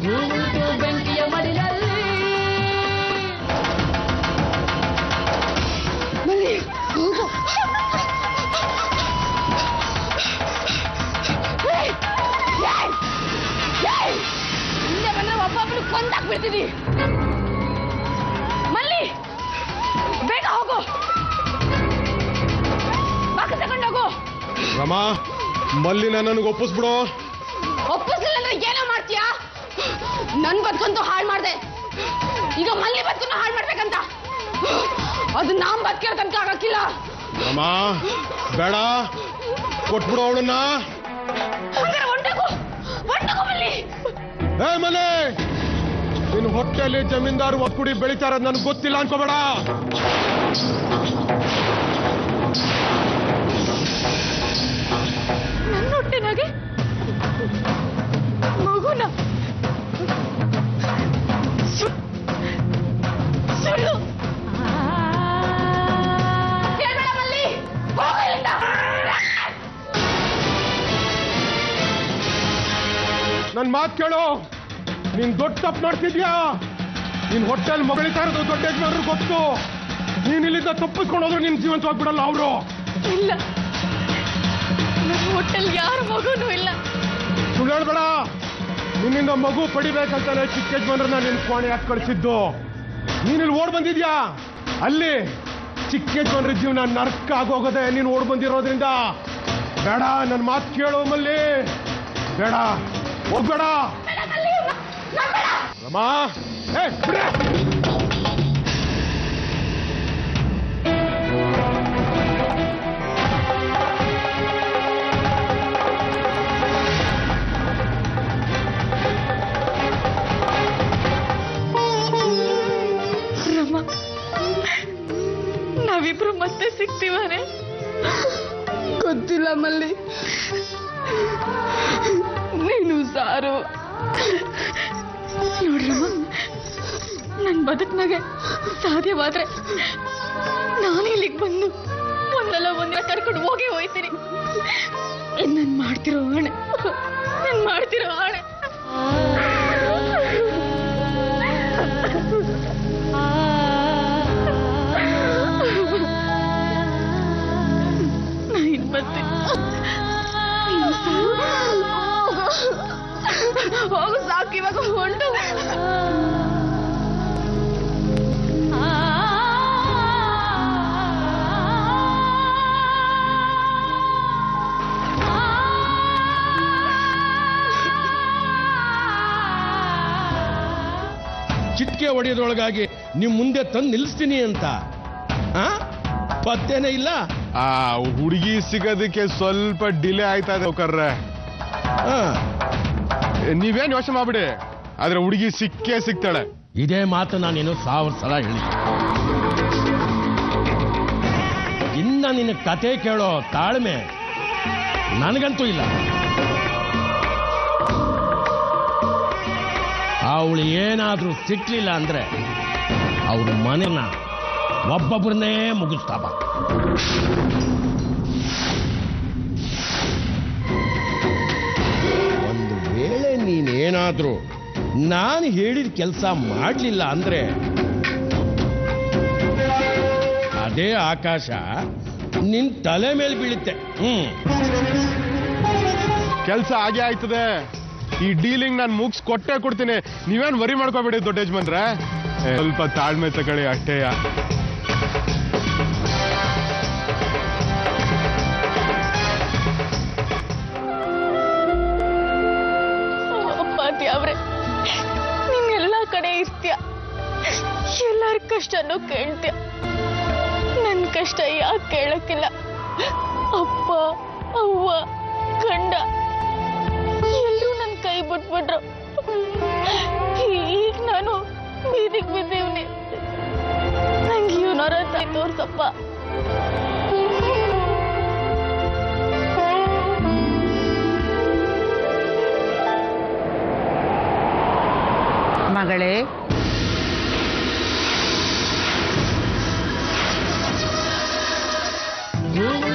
ಹೂವುಂಟು ಬೆಂಕಿಯ ಮಡಿಲಲ್ಲಿ. ಮಲ್ಲಿ ಹಿಂದೆ ಬಂದ್ರೆ ಒಬ್ಬೊಬ್ಬರು ಕೊಂದಾಕ್ಬಿಡ್ತೀನಿ. ಮಲ್ಲಿ ಬೇಗ ಹೋಗು, ಬಾಕ ತಗೊಂಡೋಗು. ರಮಾ, ಮಲ್ಲಿನ ನನಗೆ ಒಪ್ಪಿಸ್ಬಿಡು. ಒಪ್ಪಿಸ್ಲಿಲ್ಲ ಅಂದ್ರೆ ಏನೋ ಮಾಡ್ತೀಯಾ? ನನ್ ಬದುಕಂತೂ ಹಾಳು ಮಾಡ್ದೆ, ಈಗ ಮಲ್ಲಿ ಬದುಕನ್ನು ಹಾಳು ಮಾಡ್ಬೇಕಂತ. ಅದು ನಾಮ್ ಬದುಕಿರೋ ತನಕ ಆಗಕ್ಕಿಲ್ಲ. ರಮಾ ಬೇಡ, ಕೊಟ್ಬಿಡು ಅವಳನ್ನ. ಮಲ್ಲಿ ಏ ಮಲೆ, ನಿನ್ ಹೊಟ್ಟೆಯಲ್ಲಿ ಜಮೀನ್ದಾರು ಒಕ್ಕುಡಿ ಬೆಳಿತಾರ ನನ್ಗೆ ಗೊತ್ತಿಲ್ಲ ಅನ್ಕೋಬೇಡ. ನನ್ನ ಹೊಟ್ಟೆನಾಗೆ ಮಗುನ ಸುಳ್ಳು ಹೇಳ್ಬೇಡ ಮಲ್ಲಿ, ಹೋಗು ಇಲ್ಲಿಂದ. ನನ್ ಮಾತು ಕೇಳು, ನೀನ್ ದೊಡ್ಡ ತಪ್ಪು ಮಾಡ್ತಿದ್ಯಾ. ನಿನ್ ಹೊಟ್ಟೆಲ್ ಮಗಳಿತಾ ಇರೋದು ದೊಡ್ಡ ಯಜಮಾನರು ಗೊತ್ತು. ನೀನ್ ಇಲ್ಲಿಂದ ತಪ್ಪಿಸ್ಕೊಂಡು ಹೋದ್ರೆ ನಿನ್ ಜೀವಂತವಾಗ್ಬಿಡಲ್ಲ ಅವರು. ಇಲ್ಲ, ನನ್ನ ಹೊಟ್ಟೆಲ್ ಯಾರ ಮಗುನೂ ಇಲ್ಲ. ಸುಳ್ಳು ಹೇಳ್ಬೇಡ. ನಿನ್ನಿಂದ ಮಗು ಪಡಿಬೇಕಂತಾನೆ ಚಿಕ್ಕ ಯಜಮಾನರನ್ನ ನಿನ್ ಕೋಣೆ ಹಾಕಿ ಕಳಿಸಿದ್ದು. ನೀನಿಲ್ಲಿ ಓಡ್ ಬಂದಿದ್ಯಾ, ಅಲ್ಲಿ ಚಿಕ್ಕ ಯಜಮಾನ್ರ ಜೀವನ ನರ್ಕ ಆಗೋಗದೆ ನೀನು ಓಡ್ ಬಂದಿರೋದ್ರಿಂದ. ಬೇಡ, ನನ್ನ ಮಾತು ಕೇಳು ಮಲ್ಲಿ, ಬೇಡ, ಹೋಗ್ಬೇಡ. ರಮಾ, ಬಿಡ್ರೆ. ರಮ, ನಾವಿಬ್ರು ಮತ್ತೆ ಸಿಗ್ತೀವಾನೆ? ಗೊತ್ತಿಲ್ಲ ಮಲ್ಲಿ. ನೀನು ಸಾರು ನೋಡ್ರಮ್ಮ, ನನ್ನ ಬದುಕ್ನಾಗೆ ಸಾಧ್ಯವಾದ್ರೆ ನಾನು ಇಲ್ಲಿಗೆ ಬಂದು ಒಂದಲ್ಲ ಒಂದಿನ ಕರ್ಕೊಂಡು ಹೋಗೇ ಹೋಯ್ತೀನಿ. ನನ್ ಮಾಡ್ತಿರೋ ಆಣೆ, ನನ್ ಮಾಡ್ತಿರೋ ಆಣೆ. ನಾನು ಮತ್ತೆ ಹೋಗು, ಸಾಕು, ಇವಾಗ ಹೊಂಟು. ಚಿಟ್ಕೆ ಹೊಡೆಯೋದ್ರೊಳಗಾಗಿ ನಿಮ್ ಮುಂದೆ ತಂದು ನಿಲ್ಲಿಸ್ತೀನಿ ಅಂತ ಪತ್ತೇನೇ ಇಲ್ಲ. ಆ ಹುಡುಗಿ ಸಿಗೋದಕ್ಕೆ ಸ್ವಲ್ಪ ಡಿಲೇ ಆಯ್ತಾ ಇದೆ ಕರ್ರೆ. ನೀವೇನ್ ಯೋಚನೆ ಮಾಡ್ಬಿಡಿ, ಆದ್ರೆ ಹುಡುಗಿ ಸಿಕ್ಕೇ ಸಿಗ್ತಾಳೆ. ಇದೇ ಮಾತು ನಾನೇನು 1000 ಸಲ ಹೇಳಿ. ಇನ್ನ ನಿನ್ನ ಕತೆ ಕೇಳೋ ತಾಳ್ಮೆ ನನಗಂತೂ ಇಲ್ಲ. ಅವಳು ಏನಾದ್ರೂ ಸಿಕ್ಲಿಲ್ಲ ಅಂದ್ರೆ ಅವ್ರ ಮನೆನ ಒಬ್ಬೊಬ್ಬರನ್ನೇ ಮುಗಿಸ್ತಾಪ. ಒಂದು ವೇಳೆ ನೀನೇನಾದ್ರೂ ನಾನು ಹೇಳಿದ ಕೆಲಸ ಮಾಡಲಿಲ್ಲ ಅಂದ್ರೆ ಅದೇ ಆಕಾಶ ನಿನ್ ತಲೆ ಮೇಲೆ ಬೀಳುತ್ತೆ. ಕೆಲಸ ಹಾಗೆ ಆಯ್ತದೆ. ಈ ಡೀಲಿಂಗ್ ನಾನು ಮುಗಿಸ್ ಕೊಟ್ಟೆ ಕೊಡ್ತೀನಿ. ನೀವೇನ್ ವರಿ ಮಾಡ್ಕೋಬೇಡಿ ದೊಡ್ಡ ಯಜಮಾನ್ರೆ, ಸ್ವಲ್ಪ ತಾಳ್ಮೆ ತಗೊಳ್ಳಿ ಅಷ್ಟೇಯ. ದೇವ್ರೆ, ನೀನ್ ಎಲ್ಲಾ ಕಡೆ ಇರ್ತೀಯ, ಎಲ್ಲರ ಕಷ್ಟನೂ ಕೇಳ್ತೀಯ. ನನ್ ಕಷ್ಟ ಯಾಕೆ ಕೇಳಕ್ಕಿಲ್ಲ? ಅಪ್ಪ, ಅವ್ವ, ಗಂಡ ಎಲ್ಲರೂ ನನ್ ಕೈ ಬಿಟ್ಬಿಟ್ರು. ಈಗ ನಾನು ಬೀದಿಗೆ ಬಿದ್ದೀವ್ನಿ. ನಂಗೆ ಇವನವರ ಕೈ ತೋರ್ಸಪ್ಪ. ಮಗಳೇ, ಹೂವು